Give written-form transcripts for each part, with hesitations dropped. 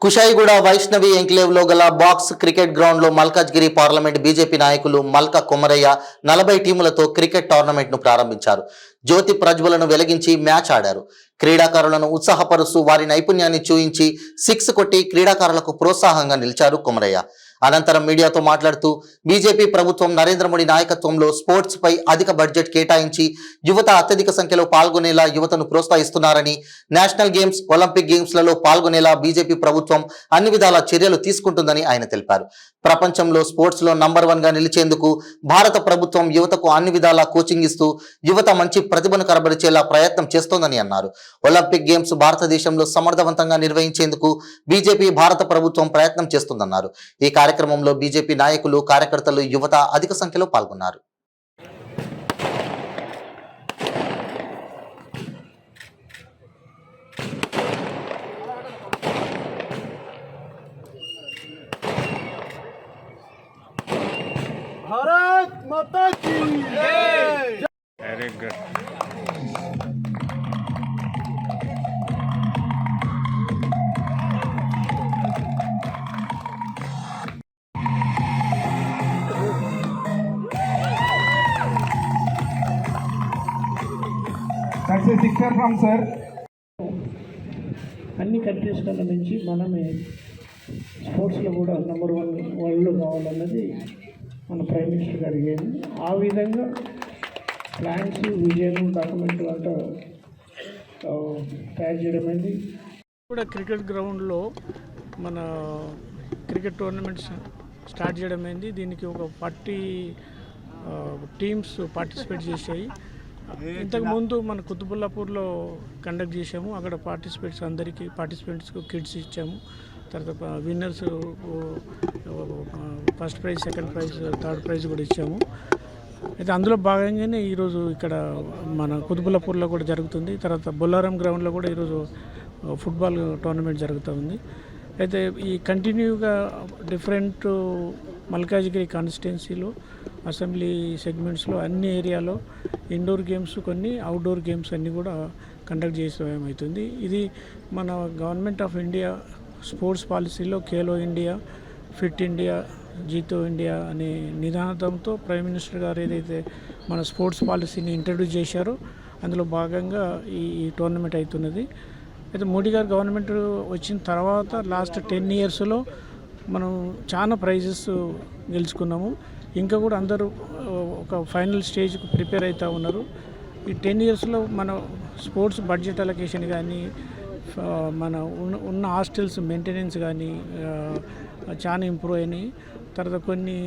Kushaiguda Vaishnavi enclave లో గల box cricket ground లో మల్కాజ్గిరి పార్లమెంట్ బీజేపీ నాయకులు మల్క కొమరయ్య 40 టీములతో క్రికెట్ టోర్నమెంట్ ను ప్రారంభించారు. జ్యోతి ప్రజ్వలను వెలిగించి మ్యాచ్ ఆడారు. క్రీడాకారులను ఉత్సాహపరుస్తూ వారి నైపుణ్యాన్ని చూయించి 6 కొట్టి క్రీడాకారులకు ప్రోత్సాహంగా నిలిచారు కొమరయ్య. అనంతరం మీడియాతో మాట్లాడుతూ బీజేపీ ప్రభుత్వం నరేంద్ర మోడీ నాయకత్వంలో స్పోర్ట్స్ పై అధిక బడ్జెట్ కేటాయించి యువత అత్యధిక సంఖ్యలో పాల్గొనేలా యువతను ప్రోత్సహిస్తున్నారని, నేషనల్ గేమ్స్, ఒలింపిక్ గేమ్స్ లలో పాల్గొనేలా బీజేపీ ప్రభుత్వం అన్ని విధాల చర్యలు తీసుకుంటుందని ఆయన తెలిపారు. ప్రపంచంలో స్పోర్ట్స్ లో నంబర్ 1 గా నిలిచేందుకు భారత ప్రభుత్వం యువతకు అన్ని విధాల కోచింగ్ ఇస్తూ యువత మంచి ప్రతిభను కనబరిచేలా ప్రయత్నం చేస్తోందని అన్నారు. ఒలింపిక్ గేమ్స్ భారతదేశంలో సమర్థవంతంగా నిర్వహించేందుకు బీజేపీ భారత ప్రభుత్వం ప్రయత్నం చేస్తుందన్నారు. ఈ కార్యక్రమంలో బీజేపీ నాయకులు, కార్యకర్తలు, యువత అధిక సంఖ్యలో పాల్గొన్నారు. भारत माता की जय। Very good. That's a sixer from sir. అన్ని కంట్రీస్ కన్నా నుంచి మనమే స్పోర్ట్స్లో కూడా నెంబర్ 1 వరల్డ్లో కావాలన్నది మన ప్రైమ్ మినిస్టర్ గారు అడిగేది. ఆ విధంగా ప్లాన్స్, విజన్, డాక్యుమెంట్ అంతా తయారు చేయడమైంది. కూడా క్రికెట్ గ్రౌండ్లో మన క్రికెట్ టోర్నమెంట్స్ స్టార్ట్ చేయడమైంది. దీనికి ఒక 40 టీమ్స్ పార్టిసిపేట్ చేశాయి. ఇంతకుముందు మన కుతుబుల్లాపూర్లో కండక్ట్ చేసాము. అక్కడ పార్టిసిపెంట్స్కు కిట్స్ ఇచ్చాము. తర్వాత winners first prize, second prize, third prize కూడా ఇచ్చాము. అయితే అందులో భాగంగానే ఈరోజు ఇక్కడ మన కుతుబుల్లాపూర్లో కూడా జరుగుతుంది. తర్వాత బొల్లారం గ్రౌండ్లో కూడా ఈరోజు ఫుట్బాల్ టోర్నమెంట్ జరుగుతూ ఉంది. అయితే ఈ కంటిన్యూగా డిఫరెంట్ మల్కాజ్గిరి కాన్స్టిట్యున్సీలో అసెంబ్లీ సెగ్మెంట్స్లో అన్ని ఏరియాలో ఇండోర్ గేమ్స్, కొన్ని అవుట్డోర్ గేమ్స్ అన్నీ కూడా కండక్ట్ చేసేమవుతుంది. ఇది మన గవర్నమెంట్ ఆఫ్ ఇండియా స్పోర్ట్స్ పాలసీలో Khelo India, fit India, Jeeto India అనే నినాదంతో ప్రైమ్ మినిస్టర్ గారు ఏదైతే మన స్పోర్ట్స్ పాలసీని ఇంట్రడ్యూస్ చేశారో అందులో భాగంగా ఈ టోర్నమెంట్ అవుతున్నది. అయితే మోడీ గారు గవర్నమెంట్ వచ్చిన తర్వాత లాస్ట్ 10 ఇయర్స్లో మనం చాలా ప్రైజెస్ గెలుచుకున్నాము. ఇంకా కూడా అందరూ ఒక ఫైనల్ స్టేజ్కి ప్రిపేర్ అవుతూ ఉన్నారు. ఈ 10 ఇయర్స్లో మన స్పోర్ట్స్ బడ్జెట్ అలొకేషన్ కానీ, మన ఉన్న హాస్టల్స్ మెయింటెనెన్స్ కానీ చాలా ఇంప్రూవ్ అయినాయి. తర్వాత కొన్ని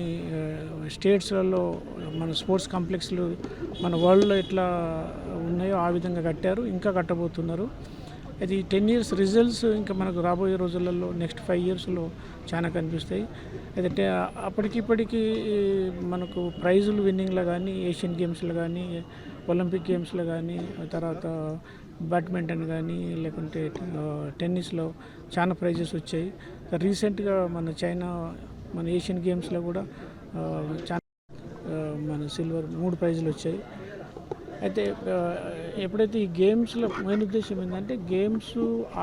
స్టేట్స్లలో మన స్పోర్ట్స్ కాంప్లెక్స్లు మన వరల్డ్లో ఎట్లా ఉన్నాయో ఆ విధంగా కట్టారు, ఇంకా కట్టబోతున్నారు. అది 10 ఇయర్స్ రిజల్ట్స్ ఇంకా మనకు రాబోయే రోజులలో నెక్స్ట్ 5 ఇయర్స్లో చాలా కనిపిస్తాయి. అయితే అప్పటికిప్పటికీ మనకు ప్రైజులు విన్నింగ్లో కానీ, ఏషియన్ గేమ్స్లో కానీ, ఒలింపిక్ గేమ్స్లో కానీ, తర్వాత బ్యాడ్మింటన్ కానీ, లేకుంటే టెన్నిస్లో చాలా ప్రైజెస్ వచ్చాయి. రీసెంట్గా మన ఏషియన్ గేమ్స్లో కూడా చాలా మన సిల్వర్ 3 ప్రైజులు వచ్చాయి. అయితే ఎప్పుడైతే ఈ గేమ్స్లో మెయిన్ ఉద్దేశం ఏంటంటే గేమ్స్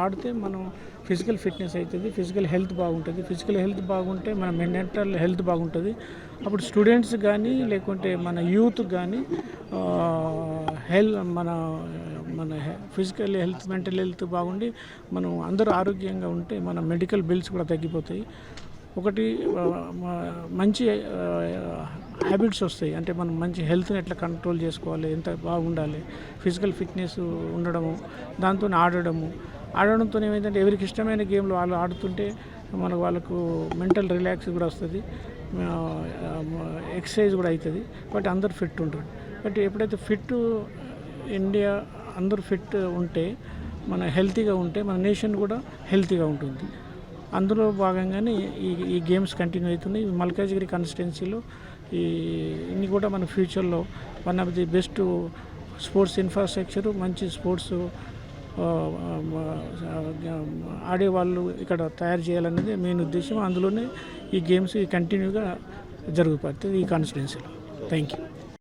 ఆడితే మనం ఫిజికల్ ఫిట్నెస్ అవుతుంది, ఫిజికల్ హెల్త్ బాగుంటుంది. ఫిజికల్ హెల్త్ బాగుంటే మన మెంటల్ హెల్త్ బాగుంటుంది. అప్పుడు స్టూడెంట్స్ కానీ లేకుంటే మన యూత్ కానీ మన ఫిజికల్ హెల్త్, మెంటల్ హెల్త్ బాగుండి మనం అందరూ ఆరోగ్యంగా ఉంటే మన మెడికల్ బిల్స్ కూడా తగ్గిపోతాయి. ఒకటి మంచి హ్యాబిట్స్ వస్తాయి. అంటే మనం మంచి హెల్త్ని ఎట్లా కంట్రోల్ చేసుకోవాలి, ఎంత బాగుండాలి, ఫిజికల్ ఫిట్నెస్ ఉండడము, దాంతో ఆడడంతో ఏమైందంటే ఎవరికి ఇష్టమైన గేమ్లు వాళ్ళు ఆడుతుంటే వాళ్ళకు మెంటల్ రిలాక్స్ కూడా వస్తుంది, ఎక్సర్సైజ్ కూడా అవుతుంది. బట్ అందరు ఫిట్ ఉంటారు. బట్ ఎప్పుడైతే ఇండియా అందరూ ఫిట్ ఉంటే, మన హెల్తీగా ఉంటే మన నేషన్ కూడా హెల్తీగా ఉంటుంది. అందులో భాగంగానే ఈ గేమ్స్ కంటిన్యూ అవుతున్నాయి. మల్కాజ్గిరి కాన్స్టిట్యున్సీలో ఇన్ని కూడా మన ఫ్యూచర్లో one of the best sports infrastructure, మంచి స్పోర్ట్స్ ఆడేవాళ్ళు ఇక్కడ తయారు చేయాలనేది మెయిన్ ఉద్దేశం. అందులోనే ఈ గేమ్స్ కంటిన్యూగా జరుగుతుంది ఈ కాన్స్టిట్యున్సీలో. Thank you.